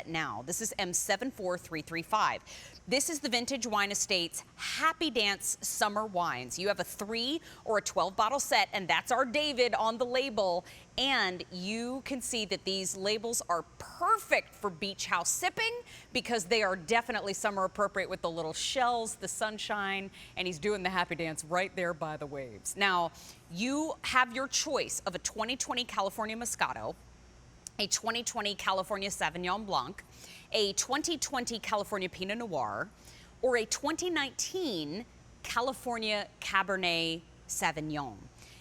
set now. This is M74335. This is the Vintage Wine Estate's Happy Dance Summer Wines. You have a 3 or a 12 bottle set, and that's our David on the label. And you can see that these labels are perfect for beach house sipping because they are definitely summer appropriate with the little shells, the sunshine, and he's doing the happy dance right there by the waves. Now, you have your choice of a 2020 California Moscato, a 2020 California Sauvignon Blanc, a 2020 California Pinot Noir, or a 2019 California Cabernet Sauvignon.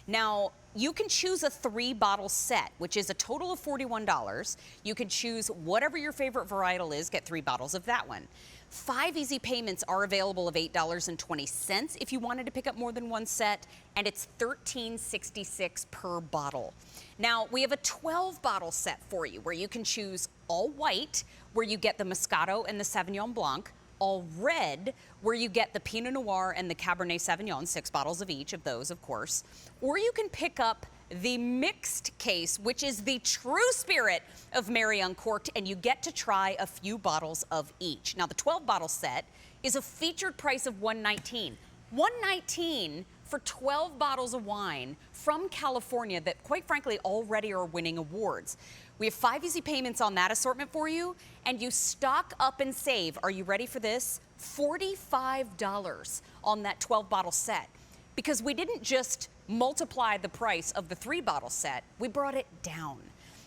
Now, you can choose a 3-bottle set, which is a total of $41. You can choose whatever your favorite varietal is, get 3 bottles of that one. 5 easy payments are available of $8.20 if you wanted to pick up more than one set, and it's $13.66 per bottle. Now, we have a 12-bottle set for you where you can choose all white, where you get the Moscato and the Sauvignon Blanc, all red, where you get the Pinot Noir and the Cabernet Sauvignon, 6 bottles of each of those, of course. Or you can pick up the mixed case, which is the true spirit of Mary Uncorked, and you get to try a few bottles of each. Now, the 12-bottle set is a featured price of $119. $119 for 12 bottles of wine from California that, quite frankly, already are winning awards. We have 5 easy payments on that assortment for you, and you stock up and save, are you ready for this? $45 on that 12-bottle set. Because we didn't just multiply the price of the 3-bottle set, we brought it down.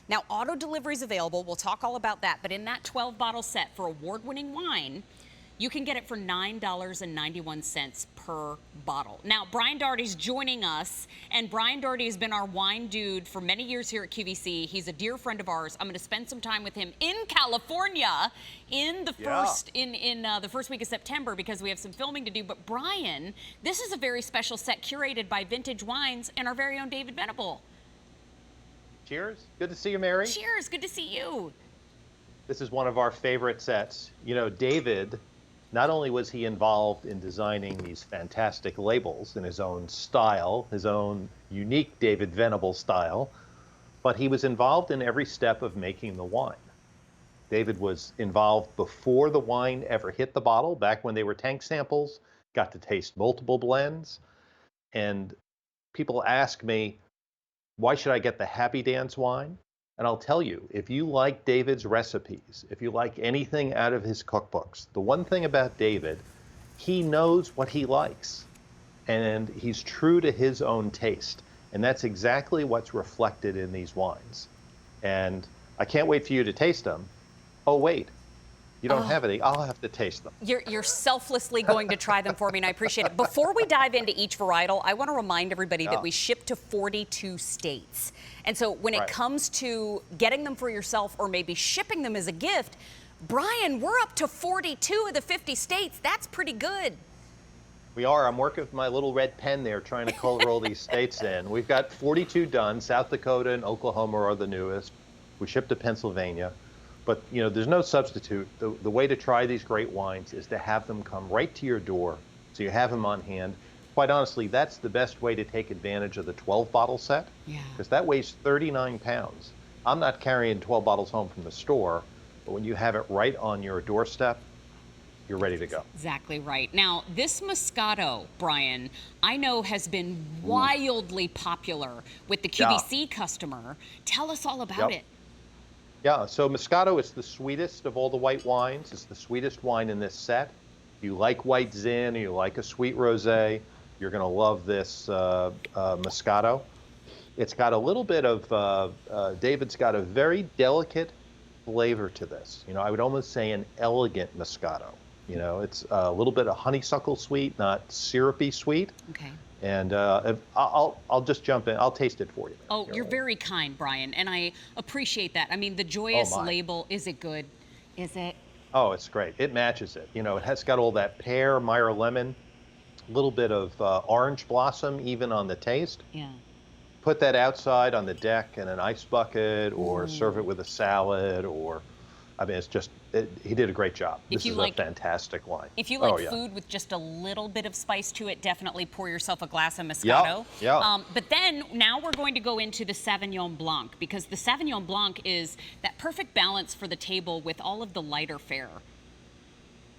Now, auto delivery is available. We'll talk all about that. But in that 12-bottle set for award-winning wine, you can get it for $9.91 per bottle. Now, Brian Doherty's joining us, and Brian Doherty has been our wine dude for many years here at QVC. He's a dear friend of ours. I'm going to spend some time with him in California in the first week of September because we have some filming to do. But Brian, this is a very special set curated by Vintage Wines and our very own David Venable. Cheers. Good to see you, Mary. Cheers. Good to see you. This is one of our favorite sets. You know, David, not only was he involved in designing these fantastic labels in his own style, his own unique David Venable style, but he was involved in every step of making the wine. David was involved before the wine ever hit the bottle, back when they were tank samples, got to taste multiple blends. And people ask me, why should I get the Happy Dance wine? And I'll tell you, if you like David's recipes, if you like anything out of his cookbooks, the one thing about David, he knows what he likes. And he's true to his own taste. And that's exactly what's reflected in these wines. And I can't wait for you to taste them. Oh, wait. You don't have any. I'll have to taste them. You're selflessly going to try them for me, and I appreciate it. Before we dive into each varietal, I want to remind everybody that we ship to 42 states. And so when it comes to getting them for yourself or maybe shipping them as a gift, Brian, we're up to 42 of the 50 states. That's pretty good. We are. I'm working with my little red pen there trying to color all these states in. We've got 42 done. South Dakota and Oklahoma are the newest. We ship to Pennsylvania. But, you know, there's no substitute. The way to try these great wines is to have them come right to your door so you have them on hand. Quite honestly, that's the best way to take advantage of the 12-bottle set because that weighs 39 pounds. I'm not carrying 12 bottles home from the store, but when you have it right on your doorstep, you're ready to go. Exactly right. Now, this Moscato, Brian, I know has been wildly popular with the QVC customer. Tell us all about it. Yeah, so Moscato is the sweetest of all the white wines. It's the sweetest wine in this set. If you like white Zin or you like a sweet rosé, you're going to love this Moscato. It's got a little bit of, David's got a very delicate flavor to this. You know, I would almost say an elegant Moscato. You know, it's a little bit of honeysuckle sweet, not syrupy sweet. Okay. And I'll just jump in. I'll taste it for you. Oh, you're very kind, Brian, and I appreciate that. I mean, the joyous label, is it good? Is it? Oh, it's great. It matches it. You know, it has got all that pear, Meyer lemon, a little bit of orange blossom even on the taste. Yeah. Put that outside on the deck in an ice bucket or serve it with a salad or, I mean, it's just, he did a great job. If This you is like, a fantastic wine. If you like Oh, yeah. food with just a little bit of spice to it, definitely pour yourself a glass of Yeah, Moscato. yeah. But then now we're going to go into the Sauvignon Blanc, because the Sauvignon Blanc is that perfect balance for the table with all of the lighter fare.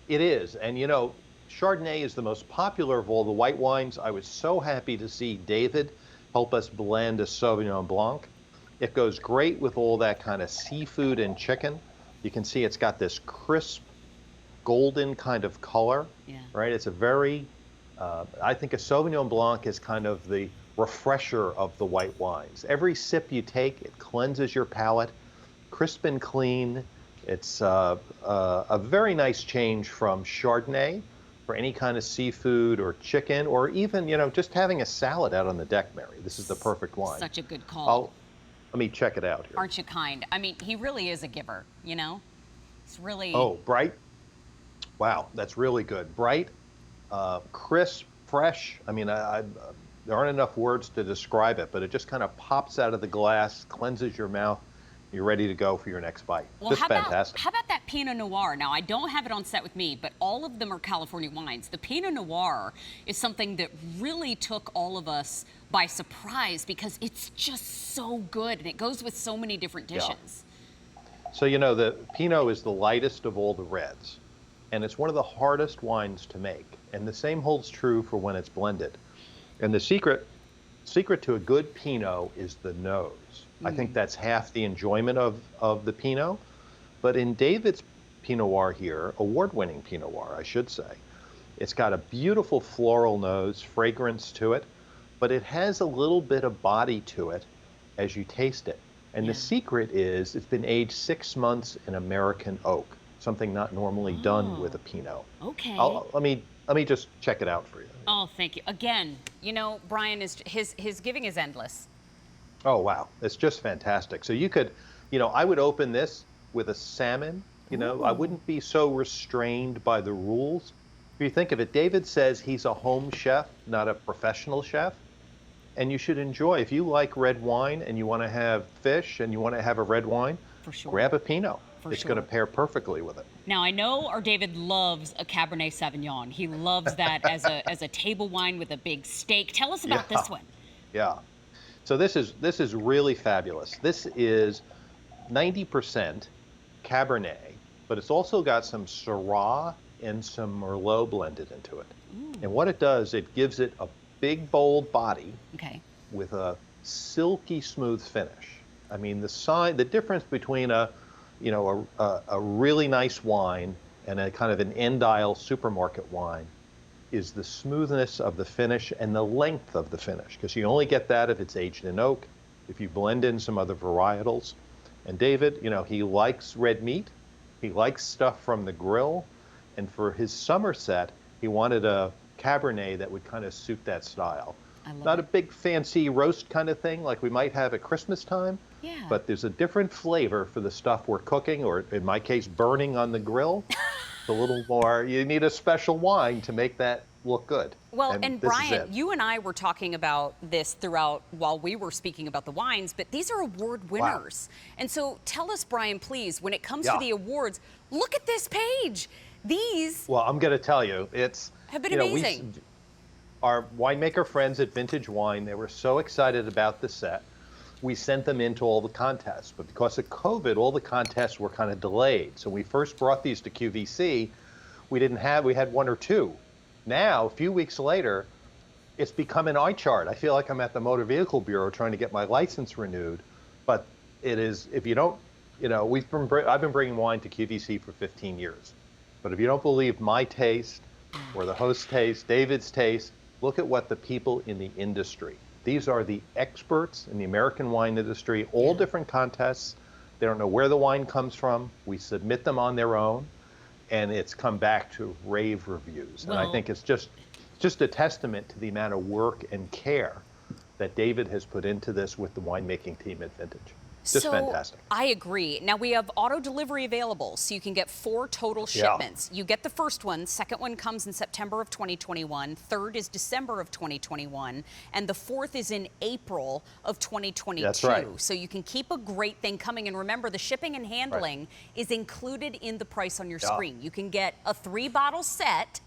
It is. And you know, Chardonnay is the most popular of all the white wines. I was so happy to see David help us blend a Sauvignon Blanc. It goes great with all that kind of seafood and chicken. You can see it's got this crisp, golden kind of color, Yeah. right? It's a very, I think a Sauvignon Blanc is kind of the refresher of the white wines. Every sip you take, it cleanses your palate, crisp and clean. It's a very nice change from Chardonnay for any kind of seafood or chicken, or even, you know, just having a salad out on the deck, Mary. This is the perfect wine. Such a good call. Let me check it out here. Aren't you kind? I mean, he really is a giver, you know? It's really... Oh, bright. Wow, that's really good. Bright, crisp, fresh. I mean, there aren't enough words to describe it, but it just kind of pops out of the glass, cleanses your mouth. You're ready to go for your next bite. Well, Just fantastic. How about that Pinot Noir? Now, I don't have it on set with me, but all of them are California wines. The Pinot Noir is something that really took all of us by surprise because it's just so good, and it goes with so many different dishes. Yeah. So, you know, the Pinot is the lightest of all the reds, and it's one of the hardest wines to make. And the same holds true for when it's blended. And the secret to a good Pinot is the nose. I think that's half the enjoyment of the Pinot. But in David's Pinot Noir here, award-winning Pinot Noir, I should say, it's got a beautiful floral nose, fragrance to it, but it has a little bit of body to it as you taste it. And the secret is it's been aged 6 months in American oak, something not normally done with a Pinot. Okay. Let me just check it out for you. Oh, thank you. Again, you know, Brian, his giving is endless. Oh, wow. It's just fantastic. So you could, you know, I would open this with a salmon. You know, I wouldn't be so restrained by the rules. If you think of it, David says he's a home chef, not a professional chef. And you should enjoy. If you like red wine and you want to have fish and you want to have a red wine, For sure. grab a Pinot. It's sure. going to pair perfectly with it. Now, I know our David loves a Cabernet Sauvignon. He loves that as a table wine with a big steak. Tell us about this one. Yeah. So this is really fabulous. This is 90% Cabernet, but it's also got some Syrah and some Merlot blended into it. And what it does, it gives it a big, bold body with a silky smooth finish. I mean, the difference between a really nice wine and a kind of an end aisle supermarket wine is the smoothness of the finish and the length of the finish, because you only get that if it's aged in oak, if you blend in some other varietals. And David, you know, he likes red meat, he likes stuff from the grill, and for his summer set, he wanted a Cabernet that would kind of suit that style. Not a big fancy roast kind of thing like we might have at Christmas time, but there's a different flavor for the stuff we're cooking, or in my case, burning on the grill. It's a little more, you need a special wine to make that look good. Well, and Brian, you and I were talking about this throughout while we were speaking about the wines, but these are award winners. Wow. And so tell us, Brian, please, when it comes to the awards, look at this page. These Well, I'm going to tell you, have been amazing. Our winemaker friends at Vintage Wine, they were so excited about the set. We sent them into all the contests, but because of COVID, all the contests were kind of delayed. So when we first brought these to QVC, we had one or two. Now, a few weeks later, it's become an eye chart. I feel like I'm at the Motor Vehicle Bureau trying to get my license renewed. But it is, if you don't, you know, I've been bringing wine to QVC for 15 years. But if you don't believe my taste or the host's taste, David's taste, look at what the people in the industry. These are the experts in the American wine industry, all different contests. They don't know where the wine comes from. We submit them on their own, and it's come back to rave reviews. And I think it's just a testament to the amount of work and care that David has put into this with the winemaking team at Vintage. Just fantastic. I agree. Now we have auto delivery available, so you can get 4 total shipments. You get the first one, second one comes in September of 2021, third is December of 2021, and the fourth is in April of 2022. That's right. So you can keep a great thing coming. And remember, the shipping and handling is included in the price on your screen. You can get a 3-bottle set,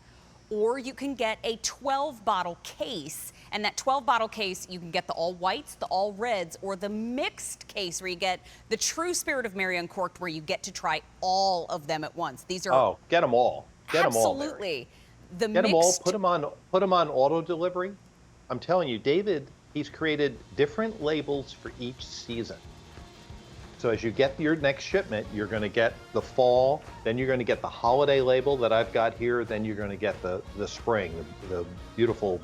or you can get a 12-bottle case. And that 12-bottle case, you can get the all whites, the all reds, or the mixed case where you get the true Spirit of Mary Uncorked, where you get to try all of them at once. These are get them all. Get them all. Absolutely. Get them all. Put them on auto delivery. I'm telling you, David, he's created different labels for each season. So as you get your next shipment, you're going to get the fall, then you're going to get the holiday label that I've got here, then you're going to get the spring, the beautiful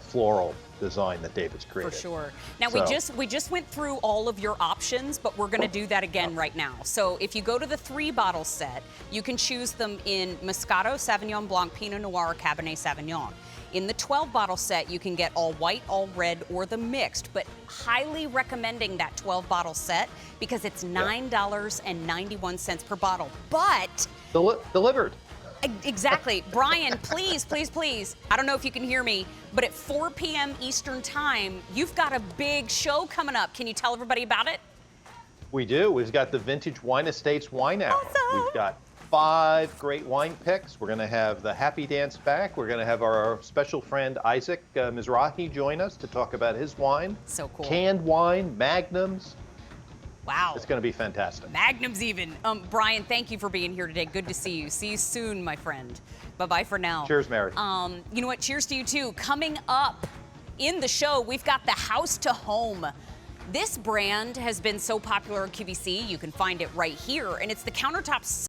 floral design that David's created. For sure. Now we just went through all of your options, but we're going to do that again right now. So if you go to the 3-bottle set, you can choose them in Moscato, Sauvignon Blanc, Pinot Noir, or Cabernet Sauvignon. In the 12-bottle set, you can get all white, all red, or the mixed, but highly recommending that 12-bottle set because it's $9.91 per bottle. But delivered. Exactly. Brian, please, please, please. I don't know if you can hear me, but at 4 p.m. Eastern Time, you've got a big show coming up. Can you tell everybody about it? We do. We've got the Vintage Wine Estates Wine Hour. Awesome. We've got 5 great wine picks. We're going to have the Happy Dance back. We're going to have our special friend Isaac Mizrahi join us to talk about his wine. So cool. Canned wine, magnums. Wow. It's going to be fantastic. Magnums even. Brian, thank you for being here today. Good to see you. See you soon, my friend. Bye-bye for now. Cheers, Mary. You know what? Cheers to you, too. Coming up in the show, we've got the House to Home. This brand has been so popular in QVC. You can find it right here, and it's the countertop